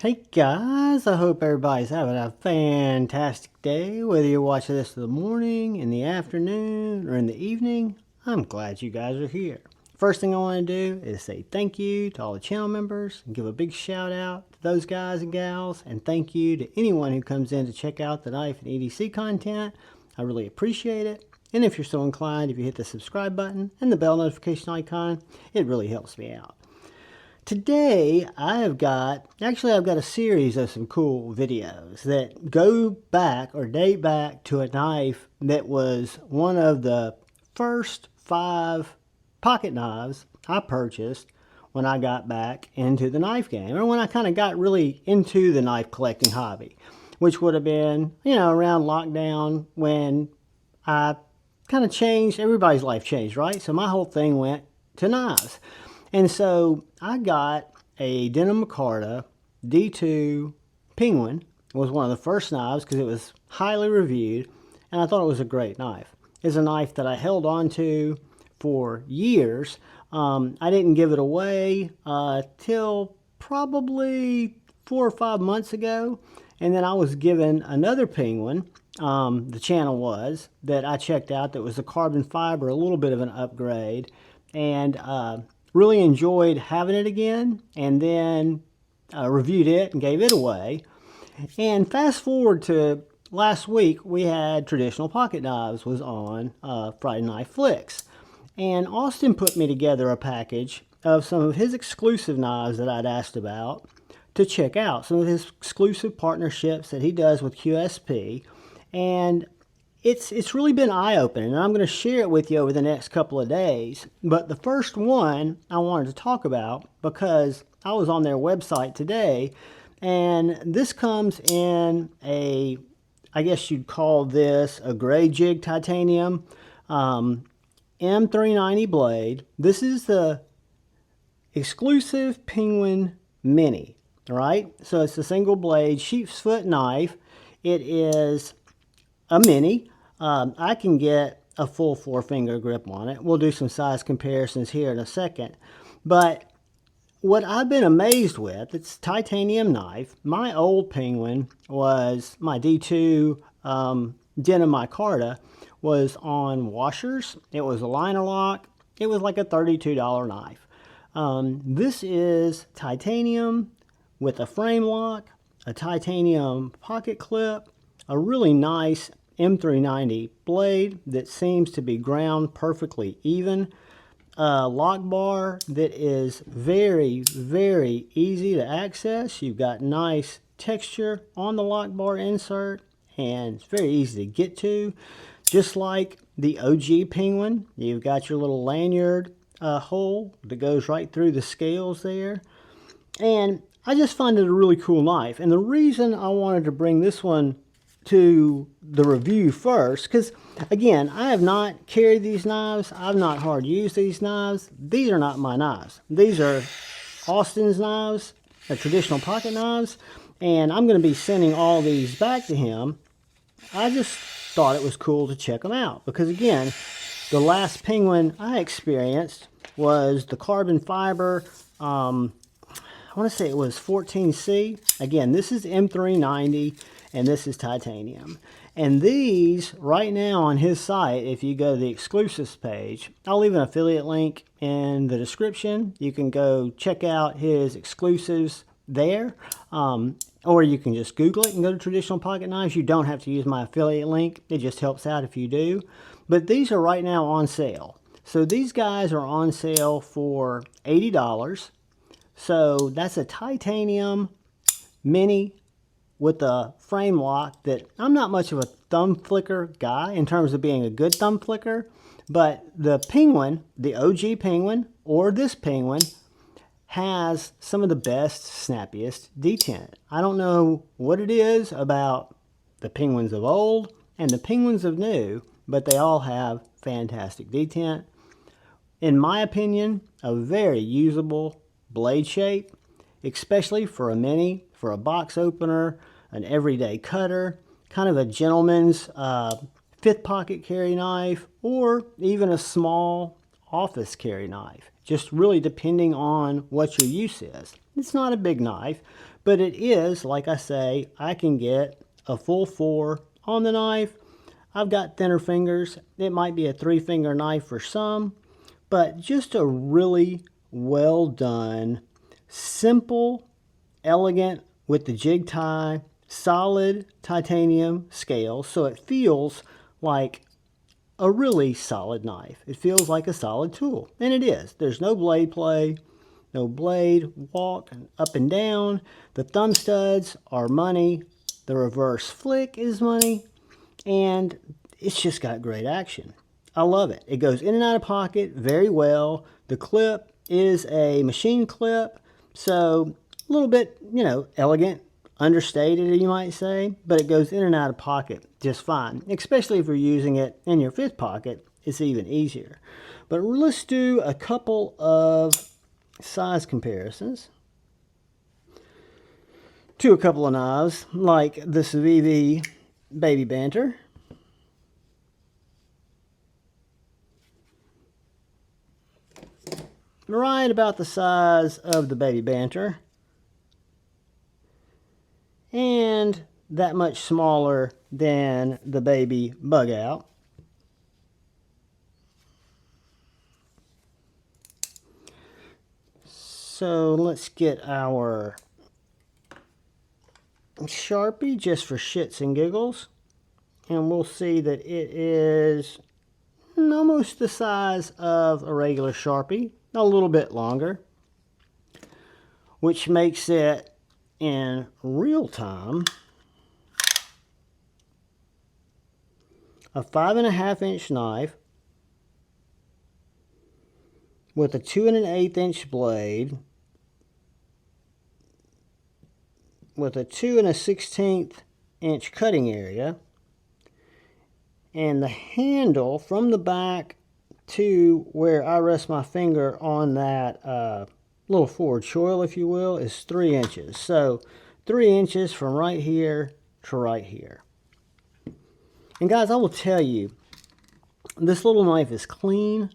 Hey guys, I hope everybody's having a fantastic day, whether you're watching this in the morning, in the afternoon, or in the evening. I'm glad you guys are here. First thing I want to do is say thank you to all the channel members and give a big shout out to those guys and gals, and thank you to anyone who comes in to check out the knife and EDC content. I really appreciate it. And if you're so inclined, if you hit the subscribe button and the bell notification icon, it really helps me out. Today, I've got a series of some cool videos that go back or date back to a knife that was one of the first 5 pocket knives I purchased when I got back into the knife game, or when I kind of got really into the knife collecting hobby, which would have been, around lockdown when I kind of changed, everybody's life changed, right? So my whole thing went to knives. And so I got a Denim Micarta D2 Penguin. It was one of the first knives because it was highly reviewed, and I thought it was a great knife. It's a knife that I held on to for years. I didn't give it away till probably 4 or 5 months ago, and then I was given another Penguin. The channel was that I checked out that was a carbon fiber, a little bit of an upgrade, and really enjoyed having it again, and then reviewed it and gave it away. And fast forward to last week, we had Traditional Pocket Knives was on Friday Night Flicks, and Austin put me together a package of some of his exclusive knives that I'd asked about to check out, some of his exclusive partnerships that he does with QSP, and it's really been eye-opening, and I'm going to share it with you over the next couple of days. But the first one I wanted to talk about, because I was on their website today, and this comes in a, I guess you'd call this a gray jig titanium M390 blade. This is the exclusive Penguin Mini, right? So it's a single blade sheepsfoot knife. It is a mini. I can get a full 4-finger grip on it. We'll do some size comparisons here in a second. But what I've been amazed with, it's a titanium knife. My old Penguin was, my D2 Denim Micarta was on washers. It was a liner lock. It was like a $32 knife. This is titanium with a frame lock, a titanium pocket clip, a really nice M390 blade that seems to be ground perfectly even, a lock bar that is very, very easy to access. You've got nice texture on the lock bar insert, and it's very easy to get to. Just like the OG Penguin, you've got your little lanyard hole that goes right through the scales there. And I just find it a really cool knife. And the reason I wanted to bring this one to the review first, because again, I have not carried these knives. I've not hard used these knives. These are not my knives. These are Austin's knives, traditional pocket knives, and I'm going to be sending all these back to him. I just thought it was cool to check them out, because again, the last Penguin I experienced was the carbon fiber, I want to say it was 14C. Again, this is M390, and this is titanium. And these, right now on his site, if you go to the exclusives page, I'll leave an affiliate link in the description. You can go check out his exclusives there, or you can just Google it and go to Traditional Pocket Knives. You don't have to use my affiliate link. It just helps out if you do. But these are right now on sale. So these guys are on sale for $80. So that's a titanium mini with a frame lock that I'm not much of a thumb flicker guy in terms of being a good thumb flicker, but the Penguin, the OG Penguin, or this Penguin, has some of the best, snappiest detent. I don't know what it is about the Penguins of old and the Penguins of new, but they all have fantastic detent. In my opinion, a very usable blade shape, especially for a mini, for a box opener, an everyday cutter, kind of a gentleman's 5th pocket carry knife, or even a small office carry knife, just really depending on what your use is. It's not a big knife, But it is, like I say, I can get a full 4 on the knife. I've got thinner fingers. It might be a 3-finger knife for some, but just a really well done, simple, elegant with the jig tie, solid titanium scale, so it feels like a really solid knife. It feels like a solid tool, and it is. There's no blade play, no blade walk up and down. The thumb studs are money. The reverse flick is money, and it's just got great action. I love it. It goes in and out of pocket very well. The clip is a machine clip, so a little bit, you know, elegant, understated, you might say, but it goes in and out of pocket just fine. Especially if you're using it in your fifth pocket, it's even easier. But let's do a couple of size comparisons to a couple of knives, like this VV Baby Banter. Right about the size of the Baby Banter, and that much smaller than the Baby Bug Out. So let's get our Sharpie just for shits and giggles, and we'll see that it is almost the size of a regular Sharpie, a little bit longer, which makes it in real time a 5.5 inch knife with a 2 1/8 inch blade with a 2 1/16 inch cutting area, and the handle from the back to where I rest my finger on that little forward choil, if you will, is 3 inches. So 3 inches from right here to right here. And guys, I will tell you, this little knife is clean.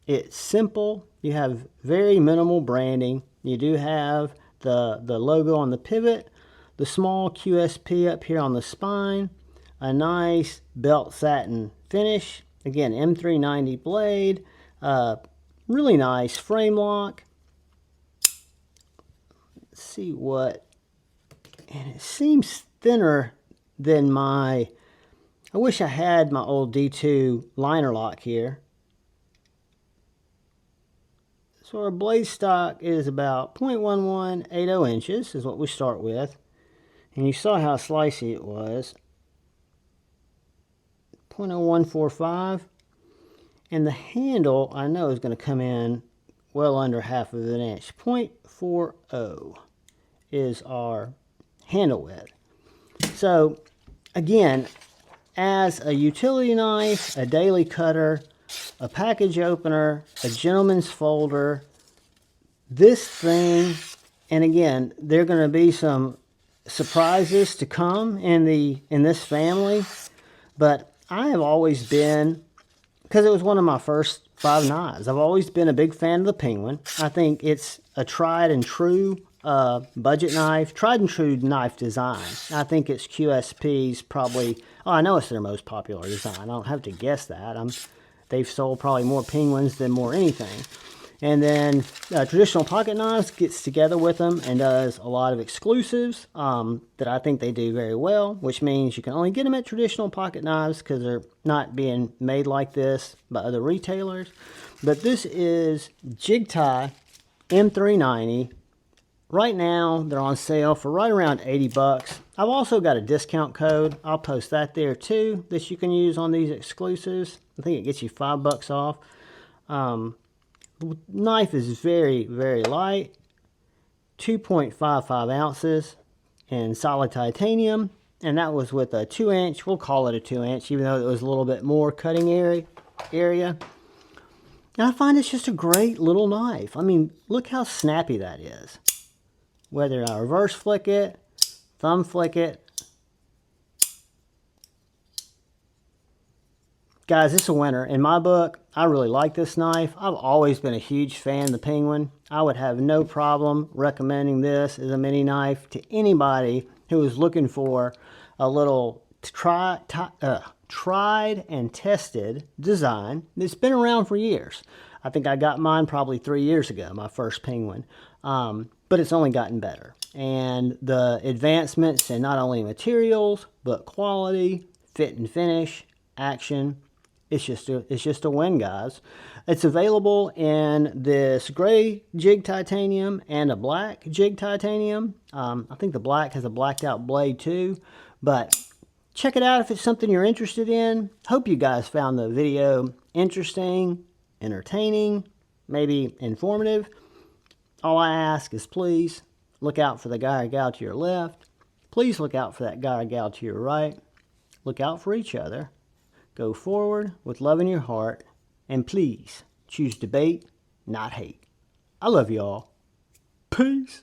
It's simple. You have very minimal branding. You do have the logo on the pivot, the small QSP up here on the spine, a nice belt satin finish. Again, M390 blade, really nice frame lock. Let's see what, and it seems thinner than my, I wish I had my old D2 liner lock here. So our blade stock is about 0.1180 inches is what we start with. And you saw how slicey it was. 0.0145, and the handle I know is going to come in well under 1/2 of an inch. 0.40 is our handle width. So again, as a utility knife, a daily cutter, a package opener, a gentleman's folder, this thing, and again, there are going to be some surprises to come in this family, but I have always been, because it was one of my first 5 knives, I've always been a big fan of the Penguin. I think it's a tried and true budget knife, tried and true knife design. I think it's QSP's probably, oh, I know it's their most popular design. I don't have to guess that. They've sold probably more Penguins than more anything. And then Traditional Pocket Knives gets together with them and does a lot of exclusives that I think they do very well, which means you can only get them at Traditional Pocket Knives because they're not being made like this by other retailers. But this is Jigged M390. Right now, they're on sale for right around 80 bucks. I've also got a discount code. I'll post that there too that you can use on these exclusives. I think it gets you 5 bucks off. The knife is very, very light, 2.55 ounces in solid titanium, and that was with a 2 inch, we'll call it a 2 inch, even though it was a little bit more cutting area. And I find it's just a great little knife. I mean, look how snappy that is. Whether I reverse flick it, thumb flick it. Guys, it's a winner. In my book, I really like this knife. I've always been a huge fan of the Penguin. I would have no problem recommending this as a mini knife to anybody who is looking for a little tried and tested design that's been around for years. I think I got mine probably 3 years ago, my first Penguin, but it's only gotten better. And the advancements in not only materials, but quality, fit and finish, action, it's just a win, guys. It's available in this gray Jigged titanium and a black Jigged titanium. I think the black has a blacked out blade too, but check it out if it's something you're interested in. Hope you guys found the video interesting, entertaining, maybe informative. All I ask is please look out for the guy or gal to your left. Please look out for that guy or gal to your right. Look out for each other. Go forward with love in your heart. And please choose debate, not hate. I love y'all. Peace.